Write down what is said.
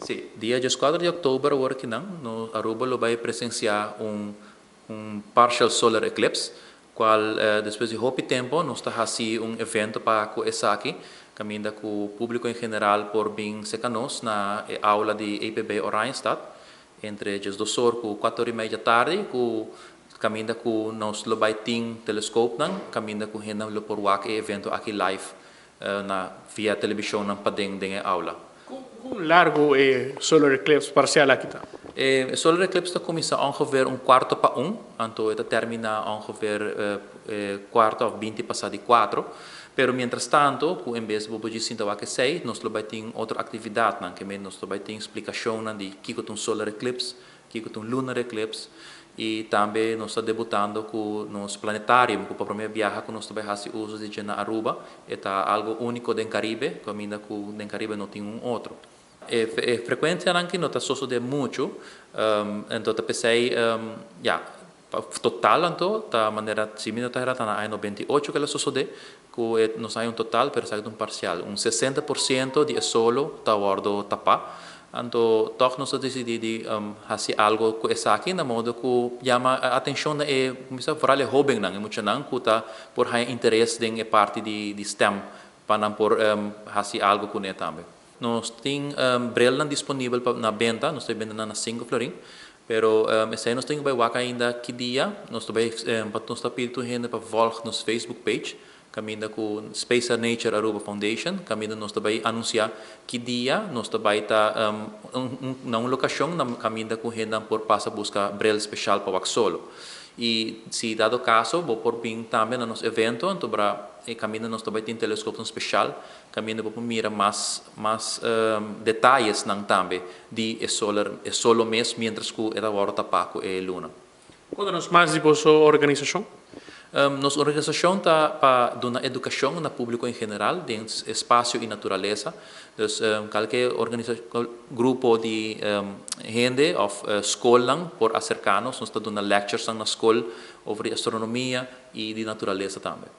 Sì, dia 4 de outubro, agora que não, no Aruba lo vai presenciar partial solar eclipse, qual depois de pouco tempo nós está assim evento para começar aqui, caminha com o público em geral por bem secanos na aula de EPB Oranjestad, entre as 2 horas e 4:30 da tarde, caminha com nós lo vai ter telescope não, caminha com gente lo por wak evento aqui live na via televisão na padeng deng aula. Hoe largo solar eclipse parcial aqui tá? O solar eclipse está começando ongeveer 1/4 então está termina ongeveer quarto of 20 passado de 4. Pero mientras tanto, em vez de você sentir o que sei, nós vamos ter outra atividade, que nós vamos ter explicação de que é um solar eclipse, que é um lunar eclipse, e também nós estamos debutando com nos planetário, com a primeira viagem que nós vamos fazer uso de na Aruba, é algo único no Caribe, que ainda no Caribe não tem outro. Frequência anche não está sucedendo muito, então pensei, total então, da maneira similar está na ano 98 que ela sucede, que nós hay total, pero sai parcial, 60% de solo está guardo tapa, então toch nós decidimos fazer algo com essa aqui, na modo que chama a atenção é, começa a falar hobby não, é muito não, que está por ter interesse em parte de STEM, para por fazer algo com ele também. Nós temos brela disponível na venda, nós estamos vendendo na 5 florim, pero esse nós temos ainda que dia, nós estamos pedindo gente para voltar nos Facebook page, caminho com Space and Nature Aruba Foundation, caminho nós também anunciar que dia nós também está na uma locação, caminho com gente por passar buscar brela especial para o solo. E se dado caso, vou por vir também no nosso evento, então caminho nós também tem telescópio especial, caminho para mirar mais detalhes não também de solo mês, mientras que é agora tapaco e luna. Conta-nos mais de vossa organização. Nossa organização está para dar educação no público em geral, de espaço e natureza. Então, qualquer grupo de gente ou escola por acercar-nos, nós estamos dando lectures na escola sobre astronomia e de natureza também.